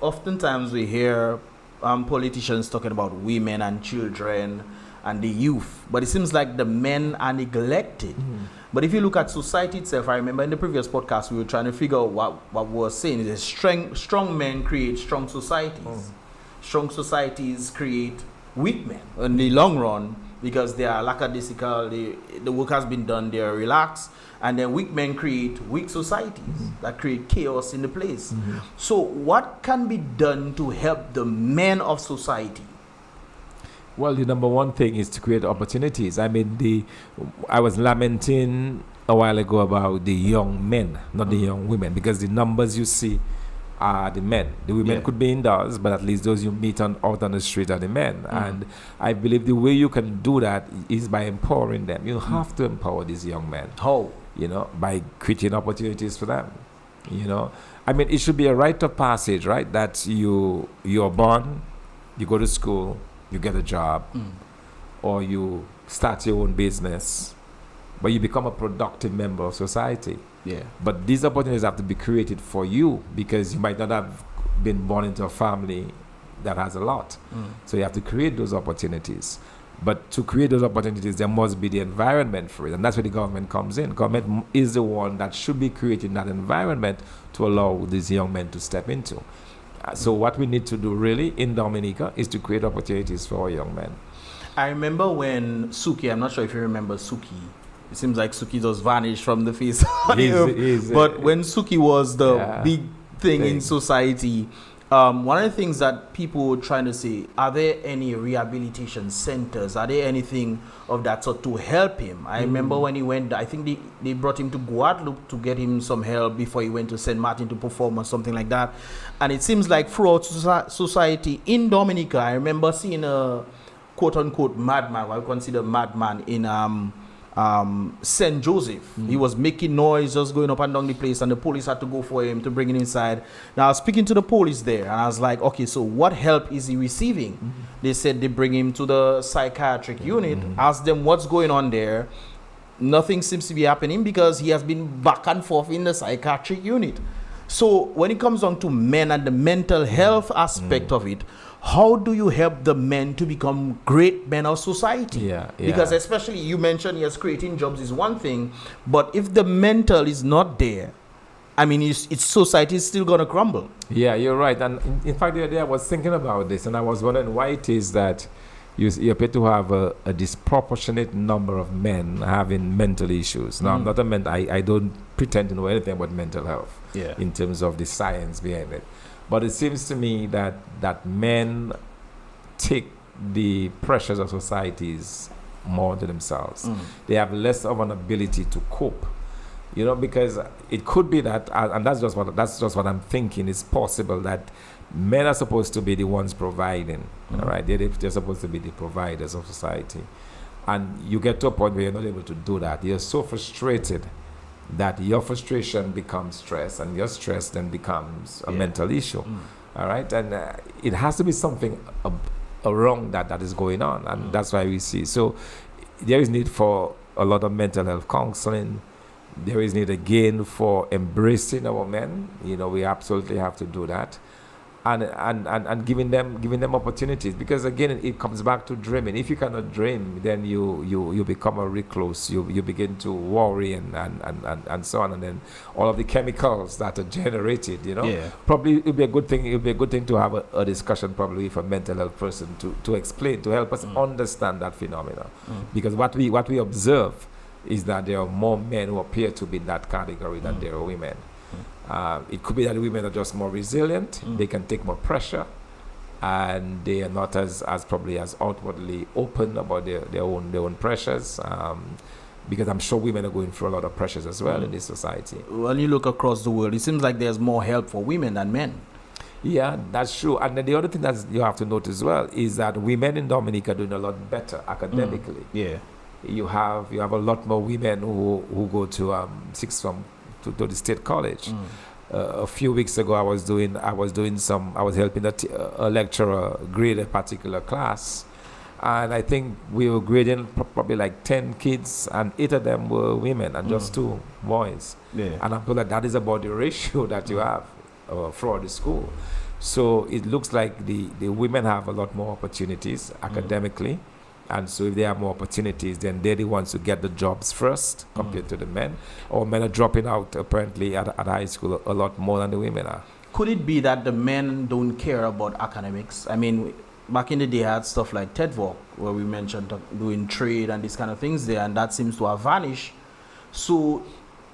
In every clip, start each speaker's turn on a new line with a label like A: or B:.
A: Oftentimes we hear politicians talking about women and children and the youth, but it seems like the men are neglected. But if you look at society itself, I remember in the previous podcast we were trying to figure out what we were saying is strong men create strong societies. Strong societies create weak men in the long run because they are lackadaisical, the work has been done, they are relaxed, and then weak men create weak societies that create chaos in the place. So what can be done to help the men of society?
B: Well, the number one thing is to create opportunities. I mean, I was lamenting a while ago about the young men, not the young women, because the numbers you see are the men. The women could be indoors, but at least those you meet out on the street are the men. And I believe the way you can do that is by empowering them. You have to empower these young men.
A: How?
B: You know, by creating opportunities for them. You know, I mean, it should be a rite of passage, right? That you're born, you go to school, you get a job, or you start your own business, but you become a productive member of society.
A: Yeah.
B: But these opportunities have to be created for you because you might not have been born into a family that has a lot. So you have to create those opportunities. But to create those opportunities, there must be the environment for it. And that's where the government comes in. Government is the one that should be creating that environment to allow these young men to step into. So what we need to do really in Dominica is to create opportunities for our young men.
A: I remember when Suki, I'm not sure if you remember Suki. It seems like Suki just vanished from the face of the earth. But when Suki was the big thing in society, one of the things that people were trying to say, are there any rehabilitation centers? Are there anything of that sort to help him? I remember when he went, I think they brought him to Guadeloupe to get him some help before he went to St. Martin to perform or something like that. And it seems like throughout society in Dominica, I remember seeing a quote-unquote madman, what I consider madman in St. Joseph. He was making noise, just going up and down the place, and the police had to go for him to bring him inside. Now I was speaking to the police there, and I was like, okay, so what help is he receiving? They said they bring him to the psychiatric unit, ask them what's going on there. Nothing seems to be happening because he has been back and forth in the psychiatric unit. So when it comes down to men and the mental health aspect of it, how do you help the men to become great men of society? Because especially you mentioned, yes, creating jobs is one thing, but if the mental is not there, I mean, its society is still going to crumble. Yeah,
B: you're right. And in fact, the other day I was thinking about this, and I was wondering why it is that you appear to have a disproportionate number of men having mental issues. Now, I'm not I don't pretend to know anything about mental health in terms of the science behind it. But it seems to me that men take the pressures of societies more to themselves. They have less of an ability to cope, you know, because it could be that, and that's just what I'm thinking. It's possible that men are supposed to be the ones providing, all right? They're supposed to be the providers of society, and you get to a point where you're not able to do that. You're so frustrated that your frustration becomes stress, and your stress then becomes a mental issue. All right, and it has to be something wrong that is going on, and that's why we see. So there is need for a lot of mental health counseling. There is need again for embracing our men. You know, we absolutely have to do that. And giving them opportunities, because again it comes back to dreaming. If you cannot dream, then you become a recluse. You begin to worry and so on, and then all of the chemicals that are generated, you know. Probably it would be a good thing. It would be a good thing to have a discussion probably with a mental health person to explain, to help us understand that phenomenon. Because what we observe is that there are more men who appear to be in that category than there are women. It could be that women are just more resilient, they can take more pressure, and they are not as probably as outwardly open about their own pressures, because I'm sure women are going through a lot of pressures as well in this society.
A: When you look across the world, it seems like there's more help for women than men.
B: Yeah, that's true. And then the other thing that you have to note as well is that women in Dominica are doing a lot better academically. You have a lot more women who go to sixth form to the state college. A few weeks ago, I was helping a lecturer grade a particular class, And I think we were grading probably like 10 kids, and 8 of them were women and just 2 boys.
A: Yeah.
B: And I'm told that is about the ratio that you have throughout the school. So it looks like the women have a lot more opportunities academically. And so if they have more opportunities, then they're the ones who get the jobs first compared to the men. Or men are dropping out apparently at high school a lot more than the women are.
A: Could it be that the men don't care about academics? I mean, back in the day, I had stuff like TEDVOC, where we mentioned doing trade and these kind of things there, and that seems to have vanished. So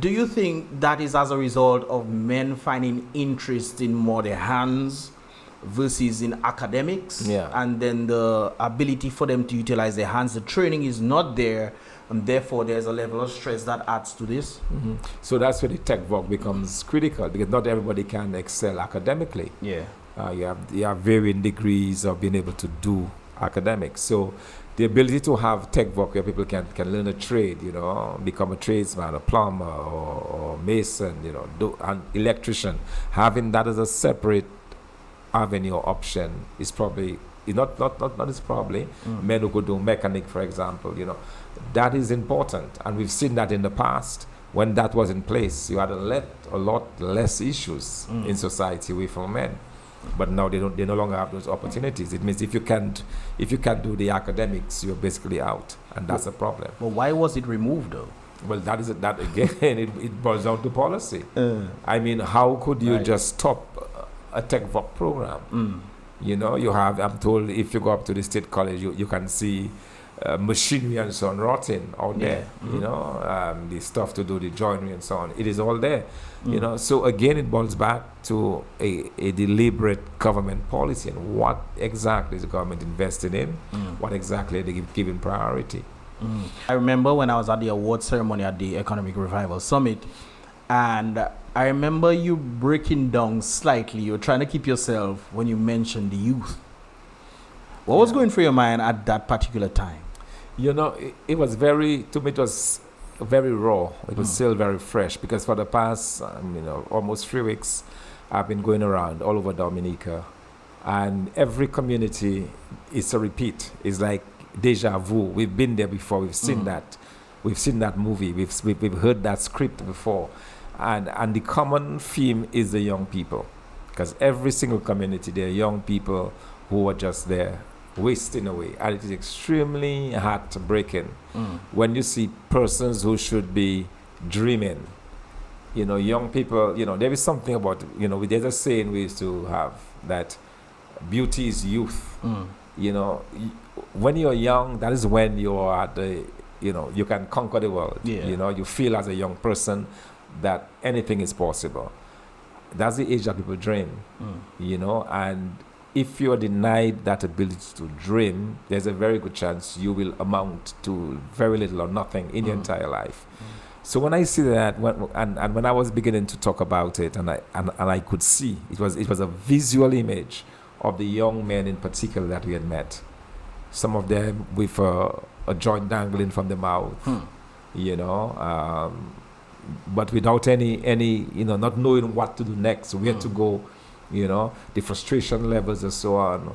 A: do you think that is as a result of men finding interest in more their hands versus in academics?
B: Yeah.
A: And then the ability for them to utilize their hands, the training is not there, and therefore there's a level of stress that adds to this?
B: So that's where the tech work becomes critical, because not everybody can excel academically.
A: Yeah.
B: You have varying degrees of being able to do academics. So the ability to have tech work where people can learn a trade, become a tradesman, a plumber, or mason, an electrician, having that as a separate avenue or option is probably men who could do mechanic, for example, that is important. And we've seen that in the past. When that was in place, you had a lot less issues in society with men. But now they no longer have those opportunities. It means if you can't do the academics, you're basically out, and that's a problem.
A: But why was it removed though?
B: Well, that again, it boils down to policy. I mean, how could you just stop a tech work program? You have, I'm told, if you go up to the state college, you can see machinery and so on rotting out there. The stuff to do the joinery and so on. It is all there. So again, it boils back to a deliberate government policy, and what exactly is the government investing in? What exactly are they giving priority?
A: I remember when I was at the award ceremony at the Economic Revival Summit, and I remember you breaking down slightly. You're trying to keep yourself when you mentioned the youth. What was going through your mind at that particular time?
B: It was to me, it was very raw. It was still very fresh, because for the past, almost 3 weeks, I've been going around all over Dominica, and every community is a repeat. It's like deja vu. We've been there before. We've seen that. We've seen that movie. We've heard that script before, and the common theme is the young people, because every single community, there are young people who are just there wasting away, and it is extremely heartbreaking when you see persons who should be dreaming, young people. There is something about, there's a saying we used to have, that beauty is youth. When you're young, that is when you are at you can conquer the world. You feel as a young person that anything is possible. That's the age that people dream. And if you are denied that ability to dream, there's a very good chance you will amount to very little or nothing in your entire life. So when I see that, when I was beginning to talk about it, and I could see, it was a visual image of the young men in particular that we had met. Some of them with a joint dangling from the mouth, but without any not knowing what to do next, where to go. The frustration levels and so on.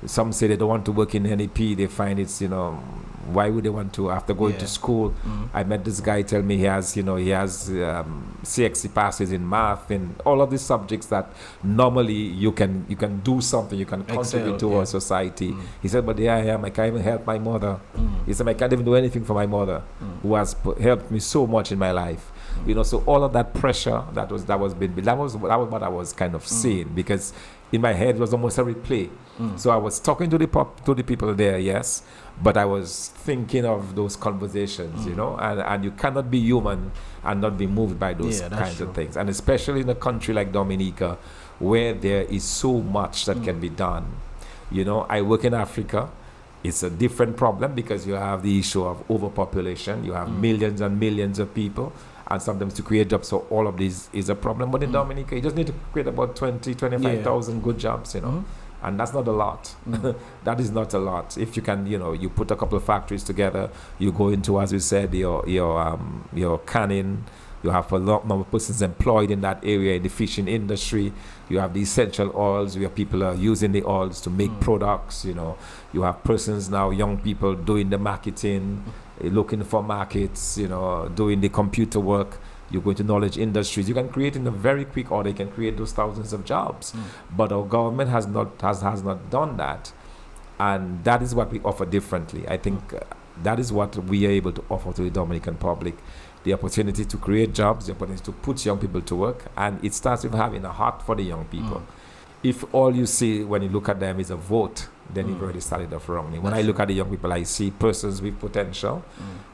B: Some say they don't want to work in NEP. They find it's, why would they want to after going to school? I met this guy tell me he has CXC passes in math and all of these subjects that normally you can do something, you can contribute to our society. He said, but here I am, I can't even help my mother. He said, I can't even do anything for my mother, who has helped me so much in my life. So all of that pressure that was what I was kind of seeing, because in my head it was almost a replay. So I was talking to the people there, yes, but I was thinking of those conversations, and you cannot be human and not be moved by those kinds of things, and especially in a country like Dominica, where there is so much that can be done. I work in Africa. It's a different problem, because you have the issue of overpopulation. You have millions and millions of people, and sometimes to create jobs for all of these is a problem. But in Dominica, you just need to create about 25,000 good jobs, and that's not a lot. That is not a lot. If you can, you put a couple of factories together, you go into, as we said, your canning, You have a lot number of persons employed in that area in the fishing industry. You have the essential oils where people are using the oils to make products. You know, you have persons now, young people doing the marketing, looking for markets. You know, doing the computer work. You go into knowledge industries. You can create in a very quick order. You can create those thousands of jobs. But our government has not done that, and that is what we offer differently. I think that is what we are able to offer to the Dominican public: the opportunity to create jobs, the opportunity to put young people to work, and it starts with having a heart for the young people. If all you see when you look at them is a vote, then you've already started off wrongly. When I look at the young people, I see persons with potential.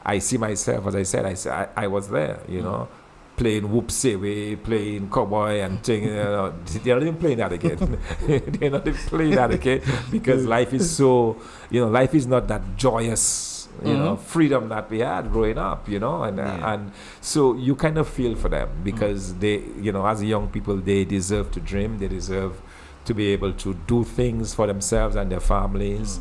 B: I see myself, as I said, I was there, you know, playing whoopsie, playing cowboy and thing. They're not even playing that again. They're not even playing that again because life is so, you know, life is not that joyous, you know, freedom that we had growing up, you know, and so you kind of feel for them because they, you know, as young people, they deserve to dream. They deserve to be able to do things for themselves and their families.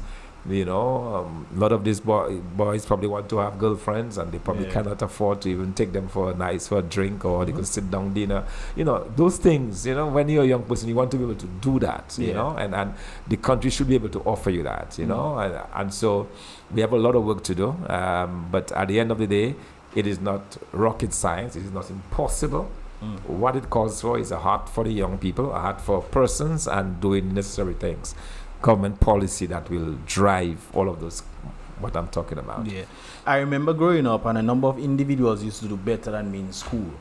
B: You know, a lot of these boys probably want to have girlfriends and they probably cannot afford to even take them for a drink, or they could sit down dinner. You know, those things, you know, when you're a young person, you want to be able to do that, you know, and the country should be able to offer you that, you know, and so we have a lot of work to do. But at the end of the day, it is not rocket science. It is not impossible. What it calls for is a heart for the young people, a heart for persons, and doing necessary things. Government policy that will drive all of those, what I'm talking about.
A: Yeah. I remember growing up and a number of individuals used to do better than me in school.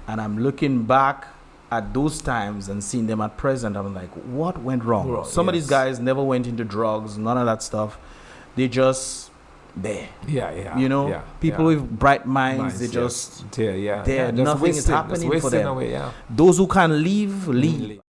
A: And I'm looking back at those times and seeing them at present. I'm like, what went wrong? Some of these guys never went into drugs, none of that stuff. They just there. You know, people with bright minds, they just there.
B: Just
A: nothing is happening for them.
B: Away,
A: Those who can leave.